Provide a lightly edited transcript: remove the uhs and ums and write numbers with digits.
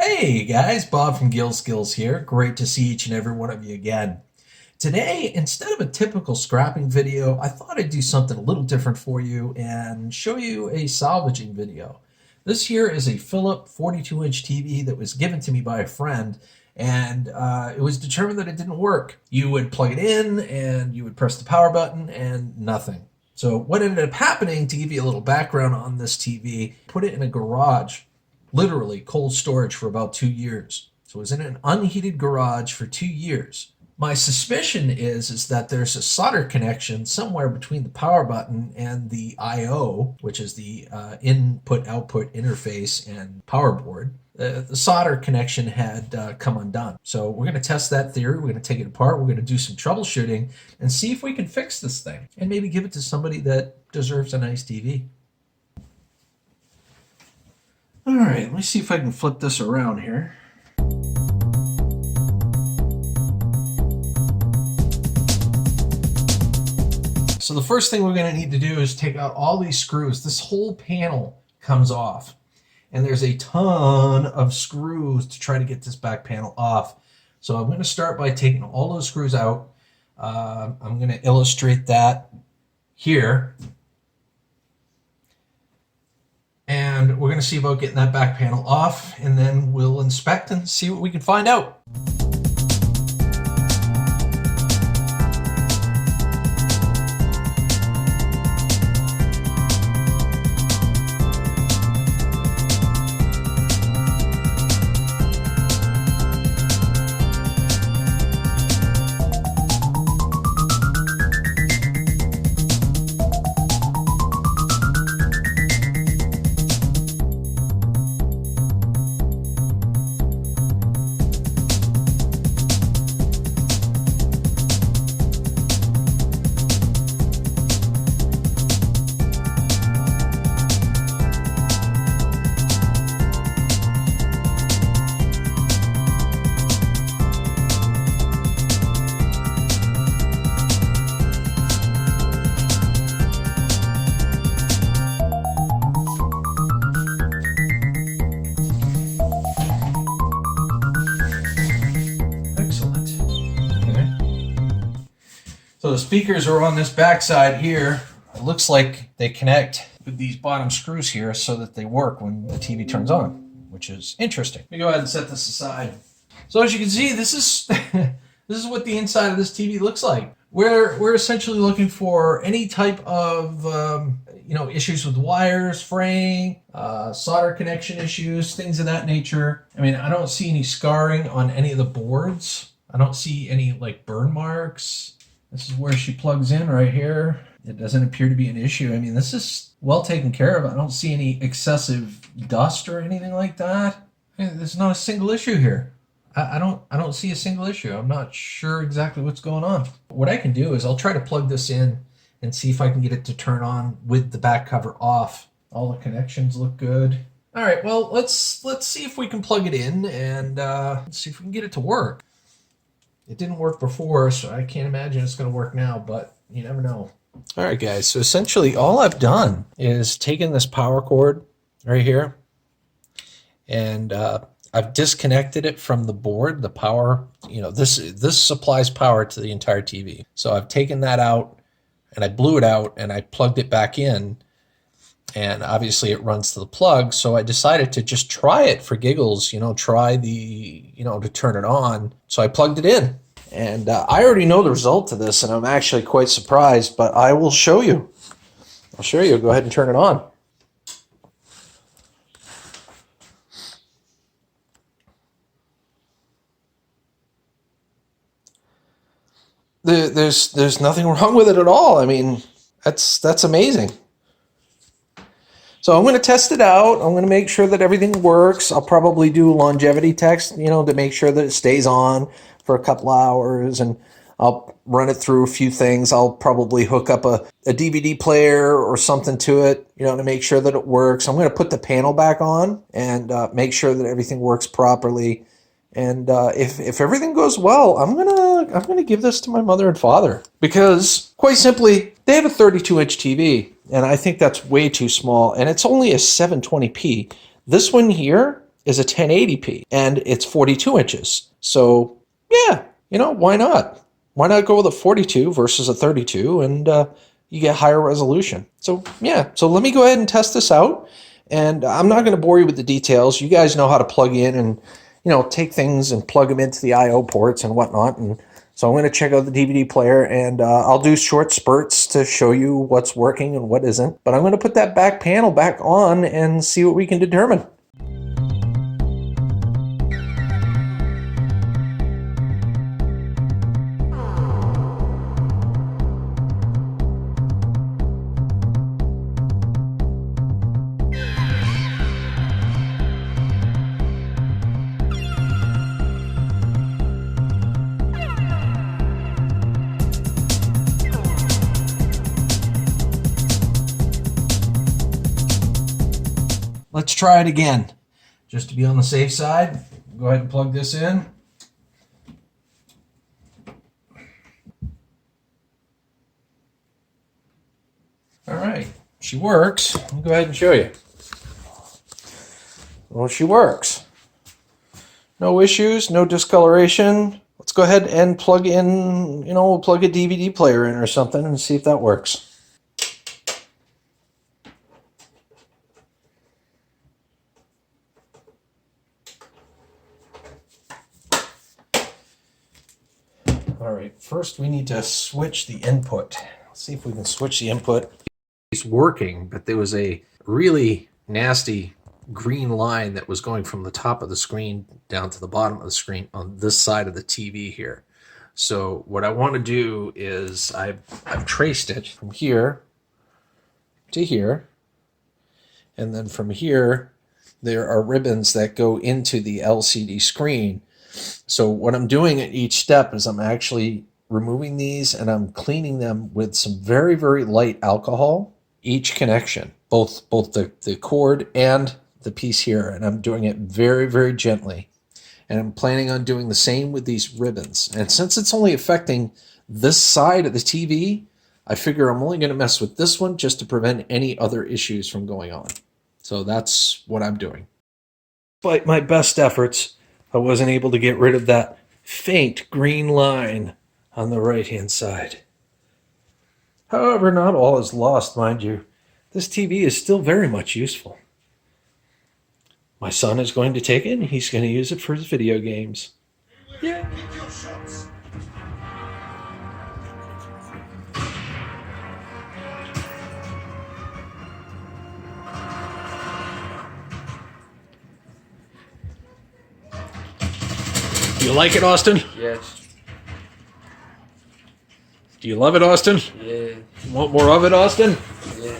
Hey guys, Bob from Gil Skillz here. Great to see each and every one of you again. Today, instead of a typical scrapping video, I thought I'd do something a little different for you and show you a salvaging video. This here is a Philips 42-inch TV that was given to me by a friend, and it was determined that it didn't work. You would plug it in and you would press the power button and nothing. So what ended up happening, to give you a little background on this TV, put it in a garage, literally cold storage, for about 2 years. So it was in an unheated garage for 2 years. My suspicion is that there's a solder connection somewhere between the power button and the I/O, which is the input-output interface and power board. The solder connection had come undone. So we're going to test that theory. We're going to take it apart. We're going to do some troubleshooting and see if we can fix this thing and maybe give it to somebody that deserves a nice TV. All right, let me see if I can flip this around here. So the first thing we're going to need to do is take out all these screws. This whole panel comes off, and there's a ton of screws to try to get this back panel off. So I'm going to start by taking all those screws out. I'm going to illustrate that here. And we're going to see about getting that back panel off, and then we'll inspect and see what we can find out. So the speakers are on this back side here. It looks like they connect with these bottom screws here so that they work when the TV turns on, which is interesting. Let me go ahead and set this aside. So as you can see, this is this is what the inside of this TV looks like. We're essentially looking for any type of issues with wires, fraying, solder connection issues, things of that nature. I mean, I don't see any scarring on any of the boards. I don't see any like burn marks. This is where she plugs in right here. It doesn't appear to be an issue. I mean, this is well taken care of. I don't see any excessive dust or anything like that. There's not a single issue here. I don't see a single issue. I'm not sure exactly what's going on. What I can do is I'll try to plug this in and see if I can get it to turn on with the back cover off. All the connections look good. All right, well, let's see if we can plug it in and let's see if we can get it to work. It didn't work before, so I can't imagine it's going to work now, but you never know. All right, guys, so essentially all I've done is taken this power cord right here, and I've disconnected it from the board. The power, this supplies power to the entire TV. So I've taken that out, and I blew it out, and I plugged it back in, and obviously it runs to the plug. So I decided to just try it for giggles, try to turn it on. So I plugged it in, and I already know the result to this, and I'm actually quite surprised, but I will show you. I'll show you. Go ahead and turn it on. There's nothing wrong with it at all. I mean, that's amazing. So I'm going to test it out. I'm going to make sure that everything works. I'll probably do a longevity test, to make sure that it stays on for a couple hours, and I'll run it through a few things. I'll probably hook up a DVD player or something to it, to make sure that it works. I'm going to put the panel back on and make sure that everything works properly. And if everything goes well, I'm gonna give this to my mother and father, because quite simply, they have a 32-inch TV, and I think that's way too small, and it's only a 720p. This one here is a 1080p, and it's 42 inches. So yeah, why not? Why not go with a 42 versus a 32, and you get higher resolution. So yeah, so let me go ahead and test this out. And I'm not going to bore you with the details. You guys know how to plug in and, take things and plug them into the I/O ports and whatnot. And so I'm going to check out the DVD player, and I'll do short spurts to show you what's working and what isn't. But I'm going to put that back panel back on and see what we can determine. Let's try it again. Just to be on the safe side, go ahead and plug this in. All right, she works. I'll go ahead and show you. Well, she works. No issues, no discoloration. Let's go ahead and plug in, we'll plug a DVD player in or something and see if that works. All right, first we need to switch the input. Let's see if we can switch the input. It's working, but there was a really nasty green line that was going from the top of the screen down to the bottom of the screen on this side of the TV here. So what I want to do is I've traced it from here to here, and then from here there are ribbons that go into the LCD screen. So what I'm doing at each step is I'm actually removing these and I'm cleaning them with some very, very light alcohol, each connection, both the cord and the piece here. And I'm doing it very, very gently. And I'm planning on doing the same with these ribbons. And since it's only affecting this side of the TV, I figure I'm only going to mess with this one just to prevent any other issues from going on. So that's what I'm doing. Despite my best efforts, I wasn't able to get rid of that faint green line on the right-hand side. However, not all is lost, mind you. This TV is still very much useful. My son is going to take it, and he's going to use it for his video games. Yeah. Do you like it, Austin? Yes. Do you love it, Austin? Yeah. You want more of it, Austin? Yeah.